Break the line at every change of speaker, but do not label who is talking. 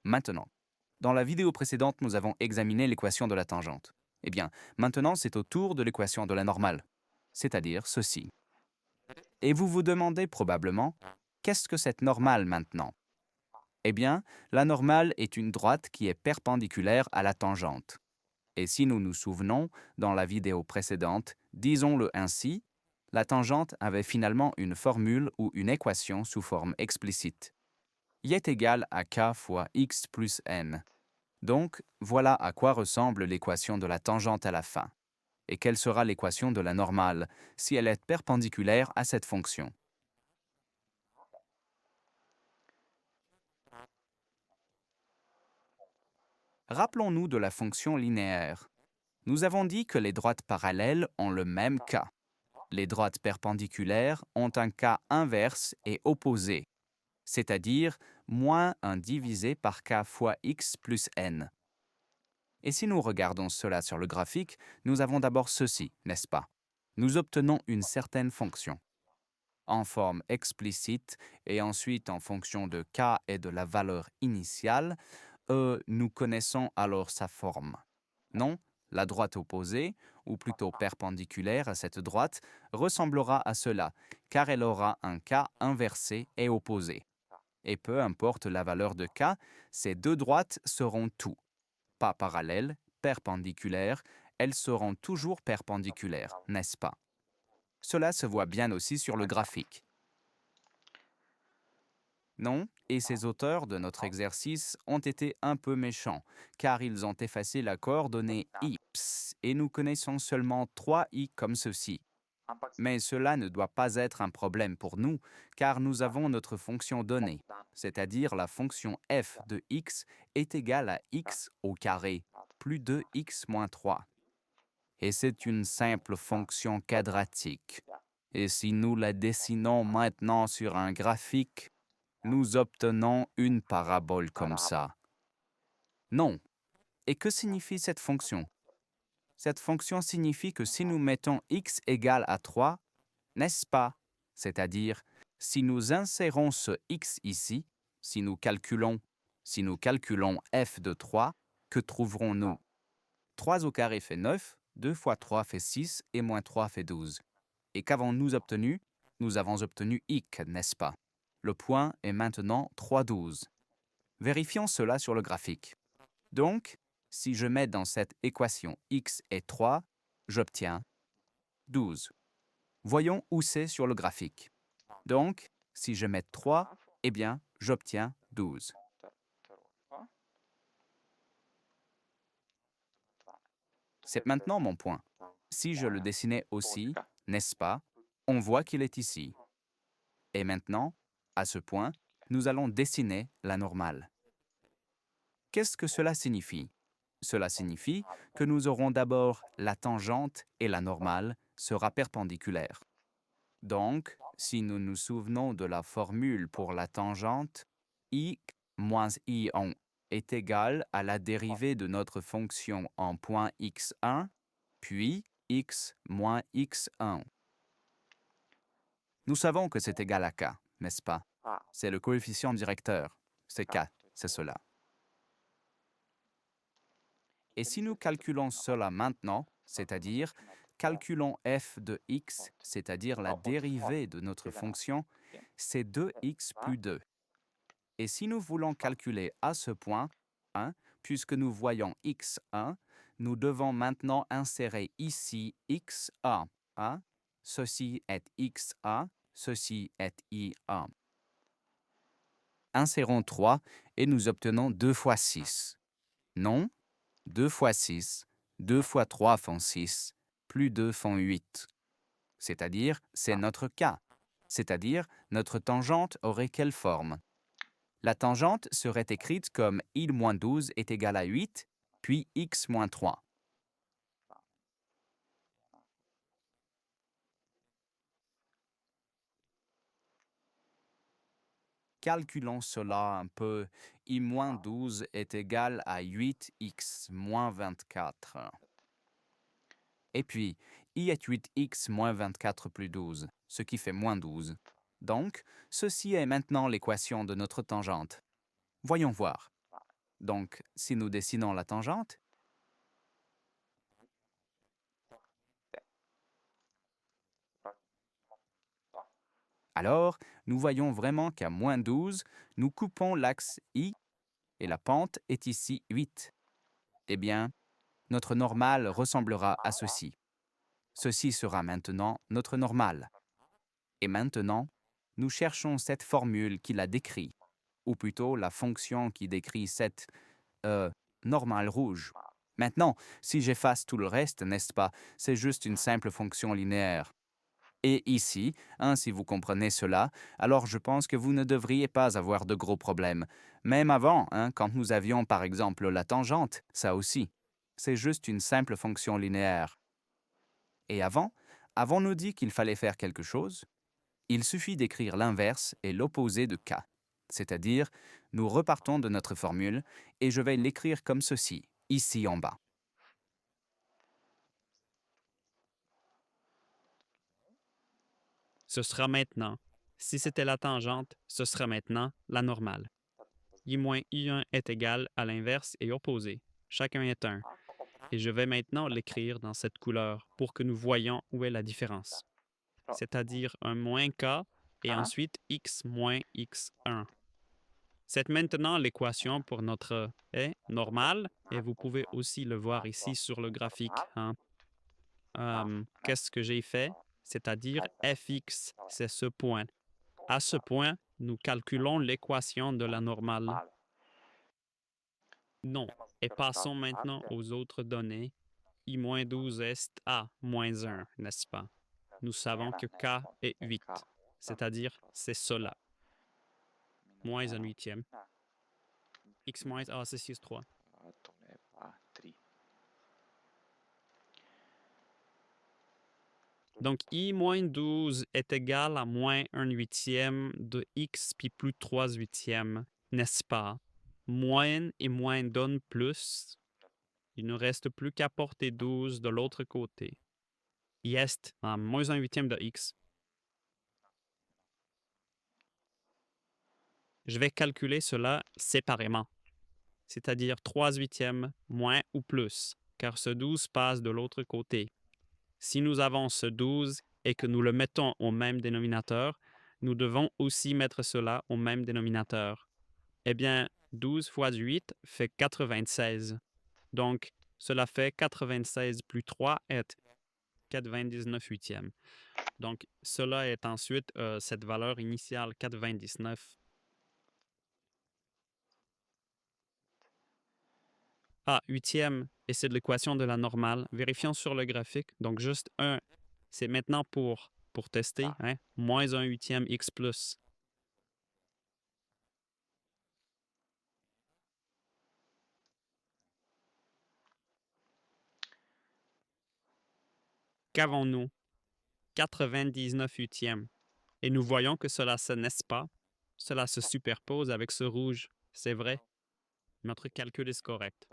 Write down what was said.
Maintenant, dans la vidéo précédente, nous avons examiné l'équation de la tangente. Eh bien, maintenant, c'est au tour de l'équation de la normale, c'est-à-dire ceci. Et vous vous demandez probablement, qu'est-ce que cette normale maintenant? Eh bien, la normale est une droite qui est perpendiculaire à la tangente. Et si nous nous souvenons, dans la vidéo précédente, disons-le ainsi, la tangente avait finalement une formule ou une équation sous forme explicite. Y est égal à k fois x plus n. Donc, voilà à quoi ressemble l'équation de la tangente à la fin. Et quelle sera l'équation de la normale, si elle est perpendiculaire à cette fonction? Rappelons-nous de la fonction linéaire. Nous avons dit que les droites parallèles ont le même k. Les droites perpendiculaires ont un k inverse et opposé, c'est-à-dire moins 1 divisé par k fois x plus n. Et si nous regardons cela sur le graphique, nous avons d'abord ceci, n'est-ce pas? Nous obtenons une certaine fonction. En forme explicite et ensuite en fonction de k et de la valeur initiale, nous connaissons alors sa forme. Non, la droite opposée, ou plutôt perpendiculaire à cette droite, ressemblera à cela, car elle aura un k inversé et opposé. Et peu importe la valeur de k, ces deux droites seront tout. Pas parallèles, perpendiculaires, elles seront toujours perpendiculaires, n'est-ce pas? Cela se voit bien aussi sur le graphique. Non, et ces auteurs de notre exercice ont été un peu méchants, car ils ont effacé la coordonnée ips, et nous connaissons seulement 3i comme ceci. Mais cela ne doit pas être un problème pour nous, car nous avons notre fonction donnée, c'est-à-dire la fonction f de x est égale à x au carré, plus 2x moins 3. Et c'est une simple fonction quadratique. Et si nous la dessinons maintenant sur un graphique, nous obtenons une parabole comme ça. Non. Et que signifie cette fonction? Cette fonction signifie que si nous mettons x égale à 3, n'est-ce pas? C'est-à-dire, si nous insérons ce x ici, si nous calculons f de 3, que trouverons-nous? 3 au carré fait 9, 2 fois 3 fait 6 et moins 3 fait 12. Et qu'avons-nous obtenu? Nous avons obtenu ic, n'est-ce pas? Le point est maintenant 3,12. Vérifions cela sur le graphique. Donc, si je mets dans cette équation x est 3, j'obtiens 12. Voyons où c'est sur le graphique. Donc, si je mets 3, eh bien, j'obtiens 12. C'est maintenant mon point. Si je le dessinais aussi, n'est-ce pas, on voit qu'il est ici. Et maintenant, à ce point, nous allons dessiner la normale. Qu'est-ce que cela signifie? Cela signifie que nous aurons d'abord la tangente et la normale sera perpendiculaire. Donc, si nous nous souvenons de la formule pour la tangente, i moins i1 est égal à la dérivée de notre fonction en point x1, puis x moins x1. Nous savons que c'est égal à k, n'est-ce pas? C'est le coefficient directeur. C'est k, c'est cela. Et si nous calculons cela maintenant, c'est-à-dire calculons f de x, c'est-à-dire la dérivée de notre fonction, c'est 2x plus 2. Et si nous voulons calculer à ce point 1, puisque nous voyons x1, nous devons maintenant insérer ici xa. Hein? Ceci est xa, ceci est i1. Insérons 3 et nous obtenons 2 fois 6. Non, 2 fois 6, 2 fois 3 font 6, plus 2 font 8. C'est-à-dire, c'est notre cas. C'est-à-dire, notre tangente aurait quelle forme? La tangente serait écrite comme i-12 est égal à 8, puis x-3. Calculons cela un peu. i-12 est égal à 8x moins 24. Et puis, i est 8x moins 24 plus 12, ce qui fait moins 12. Donc, ceci est maintenant l'équation de notre tangente. Voyons voir. Donc, si nous dessinons la tangente, alors nous voyons vraiment qu'à moins 12, nous coupons l'axe I et la pente est ici 8. Eh bien, notre normale ressemblera à ceci. Ceci sera maintenant notre normale. Et maintenant, nous cherchons cette formule qui la décrit, ou plutôt la fonction qui décrit cette normale rouge. Maintenant, si j'efface tout le reste, n'est-ce pas, c'est juste une simple fonction linéaire. Et ici, si vous comprenez cela, alors je pense que vous ne devriez pas avoir de gros problèmes. Même avant, quand nous avions par exemple la tangente, ça aussi. C'est juste une simple fonction linéaire. Et avant, avons-nous dit qu'il fallait faire quelque chose? Il suffit d'écrire l'inverse et l'opposé de k. C'est-à-dire, nous repartons de notre formule et je vais l'écrire comme ceci, ici en bas.
Ce sera maintenant. Si c'était la tangente, ce sera maintenant la normale. I moins I1 est égal à l'inverse et opposé. Chacun est 1. Et je vais maintenant l'écrire dans cette couleur pour que nous voyions où est la différence. C'est-à-dire un moins K et ensuite X moins X1. C'est maintenant l'équation pour notre normale et vous pouvez aussi le voir ici sur le graphique. Qu'est-ce que j'ai fait? C'est-à-dire fx, c'est ce point. À ce point, nous calculons l'équation de la normale. Non. Et passons maintenant aux autres données. I-12 est à moins 1, n'est-ce pas? Nous savons que K est 8, c'est-à-dire c'est cela. Moins 1 huitième. X moins A, c'est 6, 3. Donc, I moins 12 est égal à moins 1 huitième de X puis plus 3 huitièmes, n'est-ce pas? Moins et moins donnent plus. Il ne reste plus qu'à porter 12 de l'autre côté. Il reste à moins 1 huitième de X. Je vais calculer cela séparément, c'est-à-dire 3 huitièmes moins ou plus, car ce 12 passe de l'autre côté. Si nous avons ce 12 et que nous le mettons au même dénominateur, nous devons aussi mettre cela au même dénominateur. Eh bien, 12 fois 8 fait 96. Donc, cela fait 96 plus 3 est 99 huitièmes. Donc, cela est ensuite cette valeur initiale 99. Ah, huitième, et c'est de l'équation de la normale. Vérifions sur le graphique. Donc, juste 1, c'est maintenant pour tester, moins 1 huitième x plus. Qu'avons-nous? 99 huitièmes. Et nous voyons que cela n'est-ce pas? Cela se superpose avec ce rouge. C'est vrai. Notre calcul est correct.